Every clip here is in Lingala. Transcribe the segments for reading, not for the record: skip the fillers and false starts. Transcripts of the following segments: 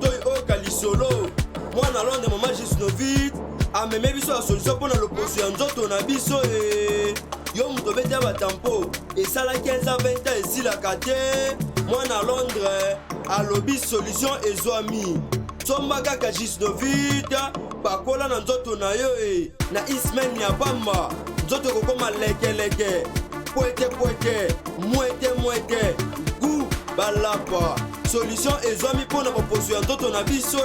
Matoi Okalisolo. Moi na Londres maman Gisnovit. Ameme biso la solution pour le poste ya nzoto na biso yo muto beta ba tampo et ça la 15 à 20 ans ici la kate moi na Londres alobi solution ezwami somba kaka Gisnovit pakola na nzoto na yo na ismen ya bamba nzoto kokoma leke poete muete gu balapa solution ezwami mpona baposo ya nzoto na biso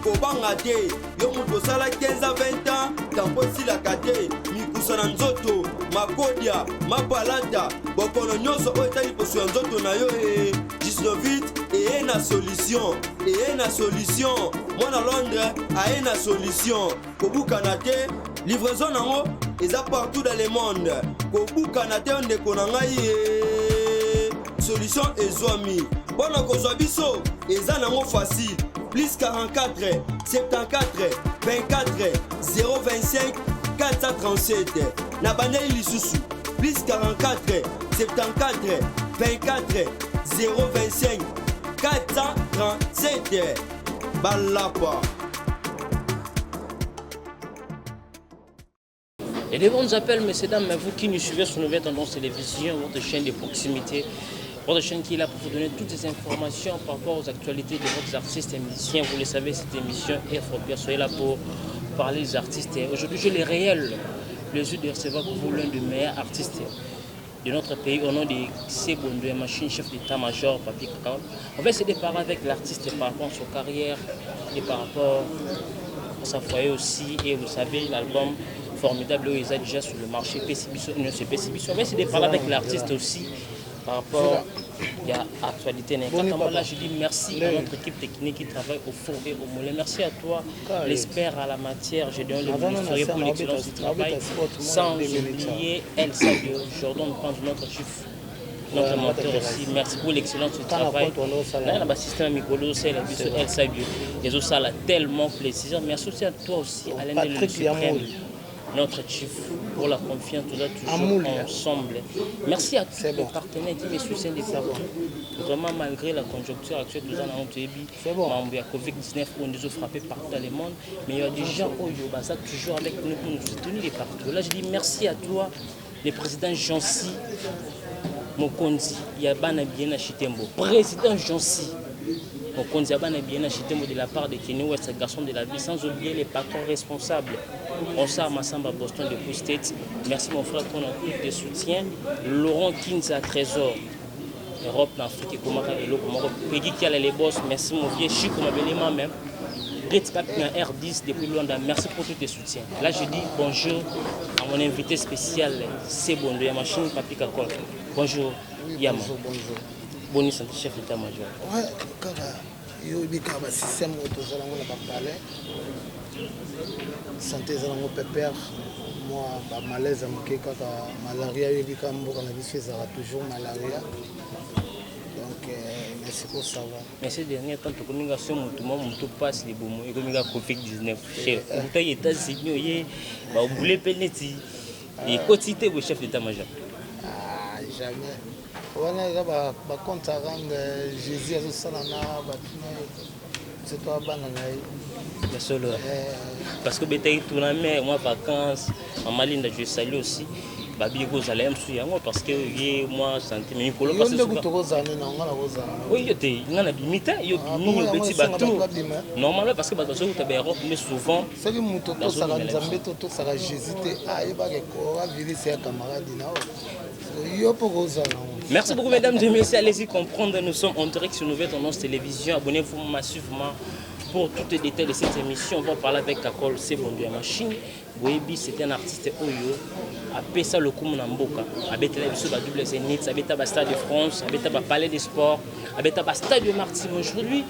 kobanga te yo moto osala 15 à 20 ans tampo esilaka te mikusa na nzoto makodia mapalata bokono nyonso oyo etali poso ya nzoto na yo Gisnovit eye na solution mwana Londres aye na solution kobukana te livraison nango eza partout dans le monde kobukana te ndeko na ngai solution ezwami bona kozwa biso eza nango facile plus 44 74 24 025 437 na bandeli lisusu plus 44 74 24 025 437 balapa. Et de bons appels, messieurs, dames, vous qui nous suivez sur Nouvelle Tendance Télévision, votre chaîne de proximité, votre chaîne qui est là pour vous donner toutes les informations par rapport aux actualités de votre artistes et musiciens. Vous le savez, cette émission est Pierre, soyez là pour parler des artistes. Aujourd'hui, j'ai les réels plaisir de recevoir pour vous l'un des meilleurs artistes de notre pays au nom de Sebondoué Machine, chef d'état-major, Papi Kakao. On va se déparer avec l'artiste par rapport à sa carrière et par rapport à sa foyer aussi. Et vous savez, l'album formidable où il est déjà sur le marché PCB. On va se déparer avec l'artiste aussi par rapport à l'actualité. Là, je dis merci à notre équipe technique qui travaille au four et au moulin. Merci à toi, l'expert à la matière. J'ai donné le ministère pour l'excellence du travail. Sans oublier Elsa de Jordan, notre chef, notre mentor aussi. Merci pour l'excellence du travail. Là, l'assistant Mikolo, c'est la bise Elsa Bio. Les autres, ça a tellement plaisir. Merci aussi à toi aussi, Alain de Suprême. Notre chef, pour la confiance, nous sommes toujours ensemble. Merci à tous les partenaires qui me soutiennent des partout. Vraiment, malgré la conjoncture actuelle, nous avons eu Covid-19 où nous avons frappé partout dans le monde. Mais il y a des gens qui sont toujours avec nous pour nous soutenir de partout. Là, je dis merci à toi, le président Jansi Mokonzi, Yabana Biena Chitembo. Président Jansi Mokonzi, Yabana Biena Chitembo de la part de Kenny West, garçon de la vie, sans oublier les patrons responsables. On sort Massamba Boston de Puy State. Merci mon frère pour notre équipe de soutien. Laurent Kinza Trésor. Europe, l'Afrique et comment Peggy qui a les boss. Merci mon vieux Chico Mabelema même. Ritz Papin R10 depuis Londres. Merci pour tous tes soutiens. Là je dis bonjour à mon invité spécial. C'est bon de la machine Papi Kakol. Bonjour Yama. Bonjour. Bonne santé chef d'état-major. Ouais, yo bika ba système autozala ngona ba palais. Santé zala ngo pépère. Moi ba malaise amke kaka malaria yo bika mboka na biso ezala toujours malaria. Donc merci pour ça va. Mais ces derniers temps to communication mutu passe les bomo et comme Covid-19 chef. Muta États-Unis ba boulé peneti. Et quotité au chef d'état-major. Ah jamais. Voilà, il y a des comptes à rendre Jésus à Salana, c'est toi, Bananaï. Parce que Bétaï tourne moi vacances, en Malinde, je salue aussi. Babi Gozalem, parce que moi, santé, mais Nicolas, parce que oui, il y a des mitins, il y a des petits bateaux. Normalement, parce que les bateaux, tu as mais souvent. C'est que Mouto, ça va nous embêter, ça va Jésus. Ah, il va y avoir un camarade. Merci beaucoup mesdames et messieurs, allez-y comprendre, nous sommes en direct sur Nouvelle Tendance Télévision, abonnez-vous massivement pour tous les détails de cette émission. On va parler avec Kakol Sebondoué Machine. Boyebi c'est un artiste Oyo, appelé ça le Koumou Namboka, avec la double Zénith, avec le Stade de France, avec le Palais des Sports, avec le Stade de Martinique. Aujourd'hui,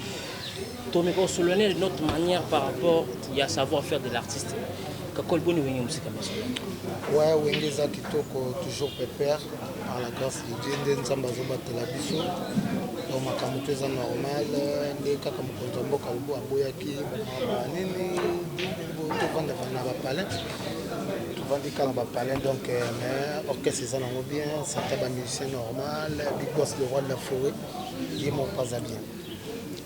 Tomé Solonel de notre manière par rapport à savoir-faire de l'artiste. Kakol Boni Wengi Moussika Maison. Ouais, Wengi Zakitoko, toujours pépère, par la grâce de Dieu, Nzamba Zoba Telabiso. Donc, ma camouflage est normal, les Kakamokonjambo Kalbo, Aboyaki, Nini, tout le monde va parler. Tout le monde va parler, donc, mais orchestre c'est bien, c'est un musicien normal, Big Boss, le roi de la forêt, il est mon pas à bien.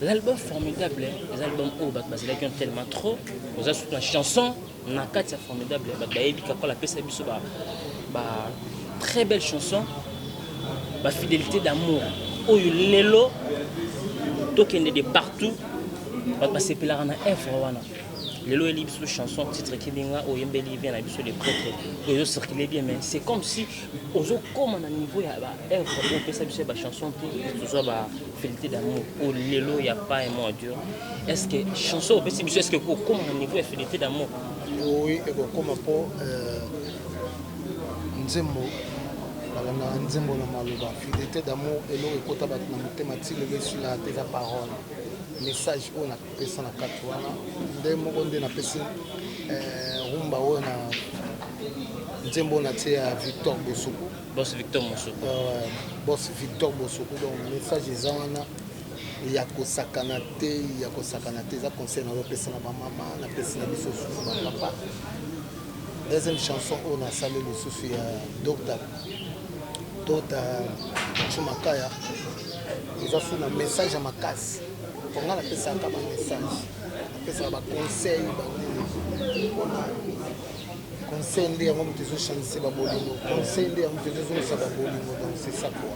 L'album formidable, les albums où ils ont tellement trop, vous avez une chanson, on a 4 formidable, très belle chanson, fidélité d'amour. Oh, lelo, token de partout, c'est pela na info. Lelo est sur chanson, titre qui vient au Yembeli vient sur les prêtres, ils ont circulé bien, mais c'est comme si aux autres comme à niveau il y a info, on peut s'habituer à la chanson, tout ça fidélité d'amour. Au Lelo il n'y a pas un mot à dire. Est-ce que chanson au PCB, est-ce que comme à niveau il y a fidélité d'amour? Oui, et comme pour Nzembo. Na nzembo na maloba fidélité d'amour elo ekota bato na motema ti lelo esi na te eza parole message oyo napesa na kati wana nde moko nde napesi rumba oyo na nzembo na tie ya Victor Bosuku Boss Victor Bosuku Boss Victor Bosuku donc message eza wana ya kosakana te eza conseil nazopesa na bamama napesi na biso susu bapapa. Deuxième chanson oyo nasali lisusu ya Dr Chumakaya eza sur na message ya makasi ponga napesaka ba message napesaka ba conseil conseil nde yango moto ezochanise babolingo conseil nde yango moto ezozongisa babolingo donc c'est ça quoi.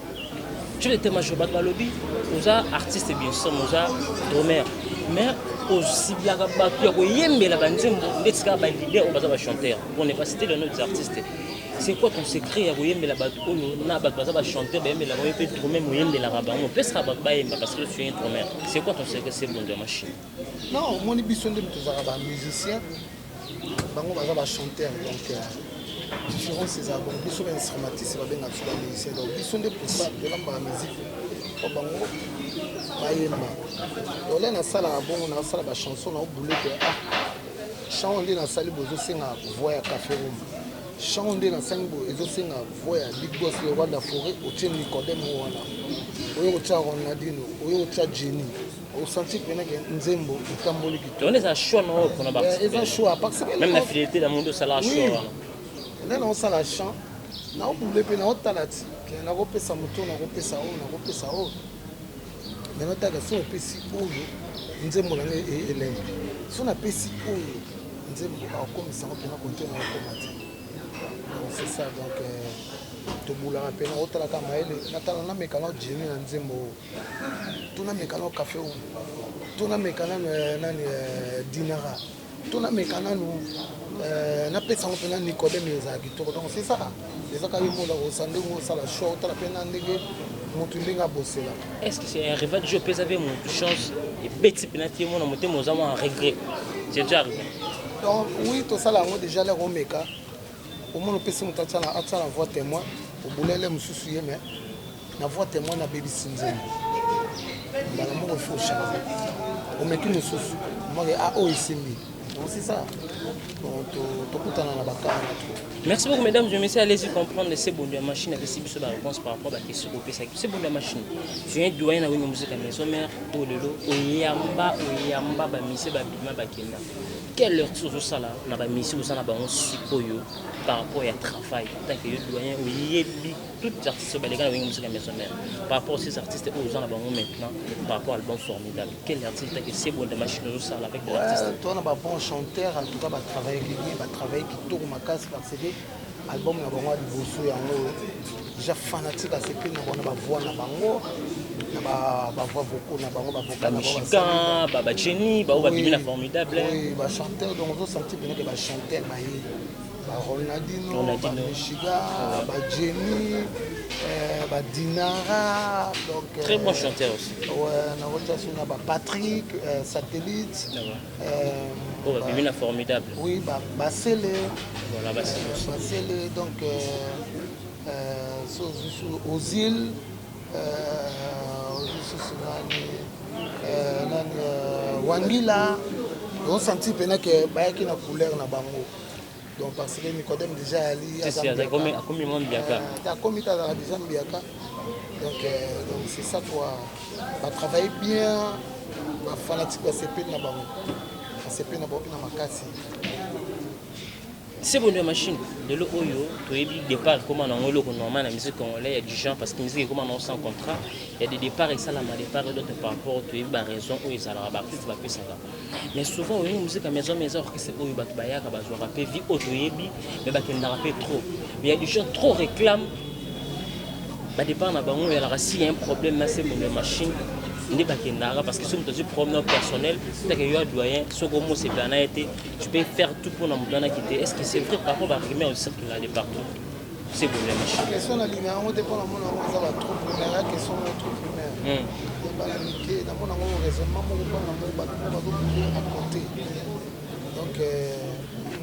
Tu l'étais major Balobi, vous êtes artiste bien sûr, vous êtes drummer, mais aussi bien que vous yembe la bande, vous êtes un leader ou un chanteur. On n'est pas cité le nom des artistes. C'est quoi ton secret à vous yembe la bande? On a un chanteur, mais la voix peut drummer, vous yembe la rabat. On peut se rabattre parce que tu es un drummer. C'est quoi ton secret? C'est bon de machine. Non, mon ambition de un musicien, bango baza chanteur donc. Différence ces albums, ils sont instrumentistes, ils sont bien musiciens, donc ils sont des pousseurs de la musique. Au bango, maïma. On a une salle à bon, on a une salle à chanson, on a boulé que chant on dit dans salle bozo singa voix à café room. Chant on dit dans salle bozo singa voix à Big Boss le roi de la forêt, au tien Nicodème wana. Oyo tcha Ronaldinho, oyo tcha Jenny. Au senti que Nzembo, Tamboli qui. On est à choix non pour na participer. Ils ont choix parce que même la fidélité dans monde ça la choix. Là on sala chant na obule pe na otalati na kopesa moto na kopesa o mais na taka so pesi oyo nzembo na ele so na pesi oyo nzembo akomisa ko pena konte na komati c'est ça donc to bula pe na otalaka maele na tala na mekana jeni na nzembo to na mekana café o to na mekana nani dinara to na mekana no na pesa on pena Nicodème ezaki to donc c'est ça les akali mola au sande mo sala show ta pena ndenge motu ndinga bosela. Est-ce que c'est un rêve de jeu peut avez mon chance et petit penalty mon monter mon en regret c'est déjà arrivé donc oui to sala ngo déjà les romeka au moins le pesi mutacha na atsa la voix témoin au boulele mususu yeme na voix témoin na baby sinzeni dans le monde faut changer au meki mususu moi a o isimbi. C'est ça. Merci beaucoup, mesdames et messieurs. Allez-y comprendre ces bonnes machines avec ces la réponse par rapport à la question au PSA. C'est bonne machine. Je viens de doyen avec une musique à maison mère, au lelo, au yamba, ba mise, ba bima, ba kenda. Quelle heure tout ça là, na ba mise, ou ça na ba on sipoyo par rapport à travail. Tant que le doyen, ou yebi, toutes les artistes les gars avec une musique à maison mère. Par rapport à ces artistes, aux gens là-bas maintenant, par rapport à l'album formidable. Quel artiste que c'est bonne machine tout ça avec des artistes. Toi, on a bon chanteur, en tout cas, travailler qui tourne ma casse parce que l'album n'a pas de bosso et en déjà fanatique à ce que nous avons voix na bango, na voix beaucoup na bango, vocal Michigan, Baba Jenny, Baba Bimina formidable. Oui, bah chanteur donc on senti bien que bah chanteur bah Ronaldinho, bah Michigan, bah Jenny, bah Dinara donc très bon chanteur aussi. Ouais, na rotation na bah Patrick, Satellite. Oh, bah Bimina formidable. Oui, bah Basele. Voilà, Basele donc aux îles Wangila on sentit pena que bayaki na couleur na bango donc parce que Nicodème déjà ali c'est ça comme mon biaka comme ta déjà biaka donc c'est ça quoi va travailler bien va fanatique va se na bango va se na bango na makasi C'est bon de machine. De l'eau oyo, tu es départ comme on a normal la musique congolaise, il y a du genre parce que la musique comme on a sans contrat, il y a des départs et ça la départ et d'autres par rapport tu es raison où ils allaient rapper tu vas plus ça. Mais souvent une musique à maison que c'est oyo bat baya ka bazwa rapper vie otoyebi mais ba ken rapper trop. Mais il y a du gens trop réclament ba départ na bango il y a si un problème là c'est bon de machine. Parce que si tu as un problème personnel, tu as un doyen, tu peux faire tout pour nous quitter. Est-ce que c'est vrai par rapport à arriver au cercle là de partout? C'est bon la machine. La question de la lumière, on dépend de la trop primaire, la question de la trop primaire. Raisonnement, à côté. Donc,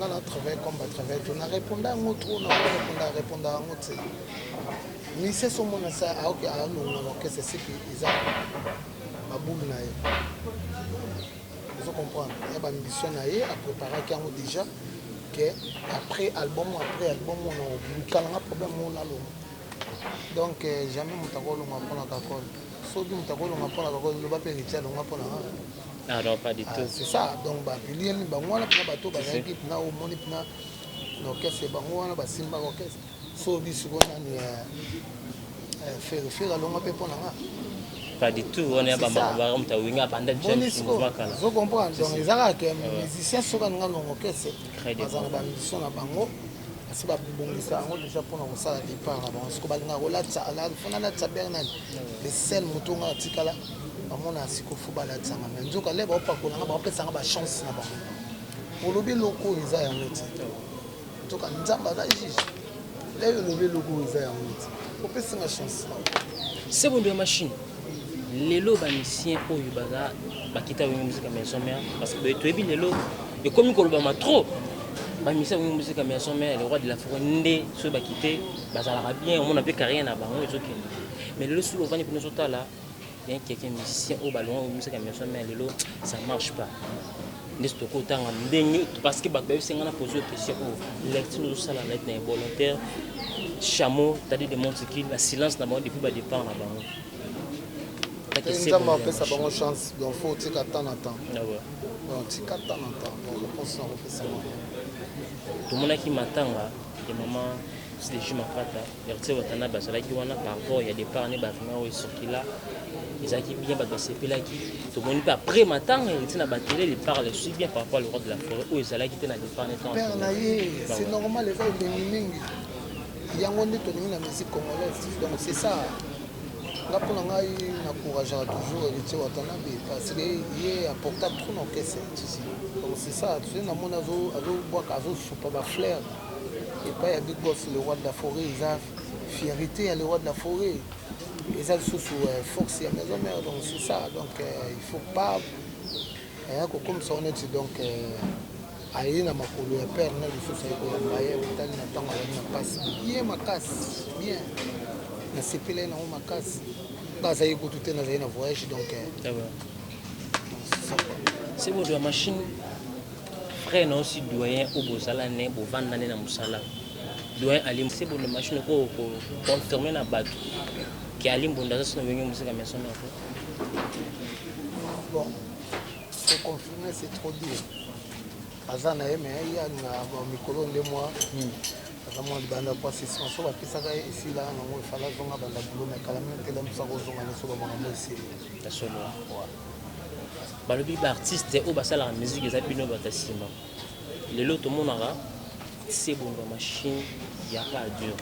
on a travaillé comme on travaille. On a répondu à un autre, on a répondu à un autre. Mais c'est ce moment ça, que c'est ce qu'ils ont. Vous comprenez? Il y a une ambition à préparer déjà que après album, on a un problème. Donc jamais on va prendre la cacole. Sauf que on va prendre la cacole, on va prendre la ah non, pas du tout. C'est ça. Donc il y a un bateau qui est au monde l'orchestre est bango na simba orchestre. Sauf que ce qu'on a faire la longue pour pas du tout, on est à Bambaram, tu as eu un pendant de vous comprenez? Donc, les Arabes, les musiciens sont dans l'orchestre. Ils ont une mission à Bango. C'est pas bon, ça déjà pour nous ça départ. Parce que Bango, les seuls moutons à Tikala, on a si qu'on faut balader. Mais nous, quand les gens pas qu'on a pas ça a chance là-bas. Pour le locaux, ils ont un autre. Donc, nous avons la juge. Les locaux, ils ont un autre. Pour que ça a chance là. C'est bon de machine. Les lots baniciens au Yubaga, Bakita ou musique à maison mère, parce que tu es bien les lots, et comme il y a trop, baniciens ou musique à maison mère, le roi de la forêt, ceux Bakité, Bazala bien, on a fait carrière à Bango et tout. Mais le sous le vent pour nous là, il y a quelqu'un musicien au ballon ou musique à maison mère, les lots, ça ne marche pas. Parce que c'est un posé question où l'acte nous ça la lettre est volontaire, chameau, t'as dit des montres qui la silence d'abord depuis bas départ là bas. Nous avons fait ça bonne chance, donc faut que tu attends. Ah ouais. Donc tu attends. Donc je pense qu'on fait ça. Tout le monde qui m'attend là, des moments c'est des jours m'appata. Verser watana basala qui wana par rapport il y a des parents bâtiments où ils sont qui là. Ils ont qui bien basé puis là qui tout le monde peut après matin ils sont à battre les parents suivent bien par rapport au roi de la forêt où ils allaient qui étaient dans des parents. Père naïe, c'est normal les gens de miming. Il y a un monde de la musique congolaise. Donc c'est ça. Là pour nous, on encourage toujours les gens parce qu'il apporte trop dans caisse. Donc c'est ça. Tu sais, dans mon azo bois caso super bas flair. Et pas il y a Big Boss le roi de la forêt, ils ont fierté à le roi de la forêt. Ils ont sous Fox et à maison mère. Donc c'est ça. Donc il faut pas comme ça on est donc aïe na makolo ya père na il faut ça ko mbaye utali na tango na passe bien ma casse bien. Na sepele na ma casse. Parce que tout est dans un voyage donc c'est bon de la machine frère non aussi doyen au bozala ne bo vanda na musala doyen alim c'est bon de machine ko confirmer na bato qui alim bonda ça no venir musique à maison na bon faut confirmer c'est trop dur azana mais il y a na mikolo de moi vraiment le banda pas c'est so ba pisaka ici là non il fallait zonga banda boulot mais quand même tellement ça zonga ne so ba mama ici ta solo balobi ba artiste au basala la musique eza bino batasima lelo to monara c'est bon la machine il y a pas dur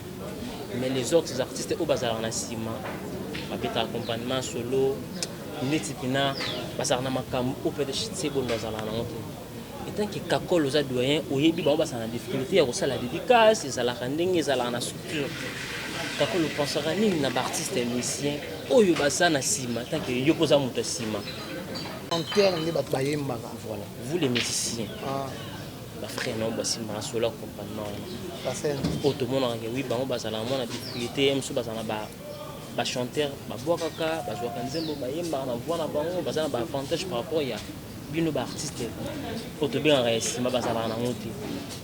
mais les autres artistes au basala na sima ba beta accompagnement solo netipina basala na makambo au peut c'est bon basala na moto et tant que kakolo za doyen oyebi ba basa na difficulté ya kosala dédicace ezala ndenge ezala na structure kakolo pensera nini na artiste et musicien oyo basa na sima tant que yo posa moto sima en termes de bayemba voilà vous les musiciens ba frère non basima solo accompagnement parce que tout le monde a oui ba basala na difficulté mso basala ba chanteur ba boakaka ba joaka nzembo bayemba na voix na bango basala ba avantage par rapport ya bino ba artiste pour te bien réussir ma basala na ngoti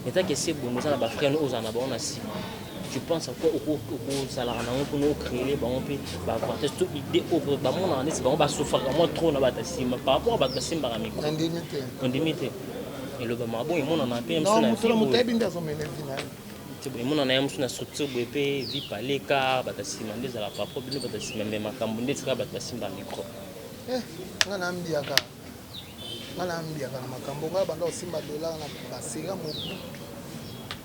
et tant que c'est bon ça ba frère nous na ba on a si tu penses à quoi au salaire na ngoti nous créer ba on peut ba avantage toute idée au ba mon en est ba on va souffrir vraiment trop na ba tasima par rapport à ba simba miko on limité Et le bama bon, il m'en a appelé. Non, mon tébinde à son ménage. Il m'en a un sur la structure BP, vie par les cas, batasimandés à la papa, bien batasimandés, mais ma cambondé sera batasimba micro. On a un biaga. On a un biaga. Ma cambonga, banda aussi ma dollar, na basira mon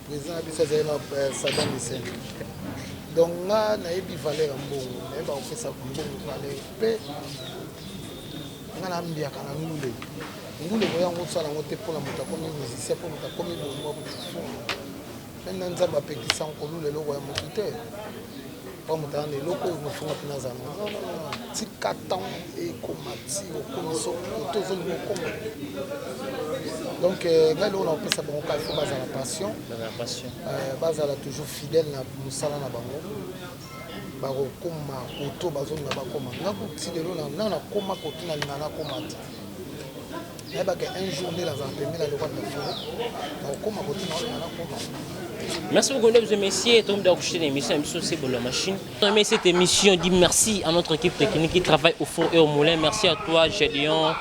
président biso zema Saddam Hussein. Donc là, na ebi valeur mbongo, na eba fait ça mbongo valeur pe. On a un biaga na ngule. Ngule ko yango sala ngote pour la moto comme musicien pour moto comme bongo pour maintenant nzamba pekisa nkolu lelo ko ya moto te. Pas moto ane loko ko fonga pina za non ti katan e komati o komiso to zo ni kombo. Donc là on a fait ça bon ka faut baza la passion. Baza la toujours fidèle na musala na bango. Ba ko koma auto bazo na ba koma. Na ko ti lelo na koma ko tuna lingana komati. Un jour, merci beaucoup, mesdames et messieurs. Merci cette émission. Dit merci à notre équipe technique qui travaille au four et au moulin. Merci à toi, Gédéon,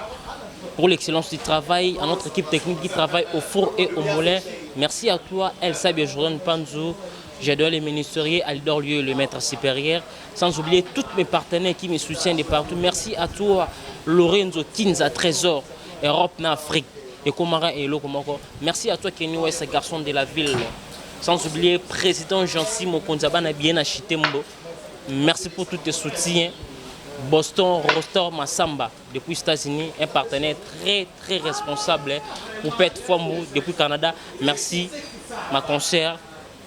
pour l'excellence du travail. À notre équipe technique qui travaille au four et au moulin. Merci à toi, Elsa Jordan Panzou. J'adore les ministériels, Aldor Lieu, le maître supérieur. Sans oublier tous mes partenaires qui me soutiennent de partout. Merci à toi, Lorenzo Kinza Trésor. Europe, Afrique, et Komara et Lokomoko. Merci à toi, Kenny West, garçon de la ville. Sans oublier, président Jansi Mokonzabana bien acheté. Merci pour tous tes soutiens. Boston, Rostor, Massamba, depuis les États-Unis, un partenaire très responsable pour Pet Fombo depuis le Canada. Merci, ma concert,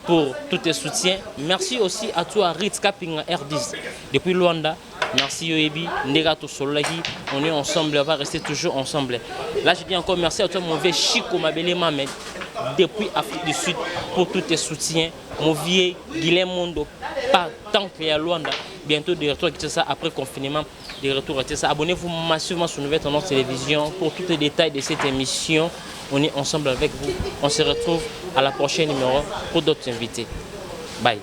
pour tous tes soutiens. Merci aussi à toi, Ritz Capping R10 depuis Luanda. Merci Yoebi, Negato Solagi, on est ensemble, on va rester toujours ensemble. Là je dis encore merci à toi mon vieux Chico Mabele Mamed depuis Afrique du Sud pour tous tes soutiens. Mon vieux Guilhem Mondo, pas tant qu'il y a Luanda, bientôt de retour à ça après confinement, de retour à ça. Abonnez-vous massivement sur Nouvelle Tendance Télévision pour tous les détails de cette émission. On est ensemble avec vous. On se retrouve à la prochaine numéro pour d'autres invités. Bye.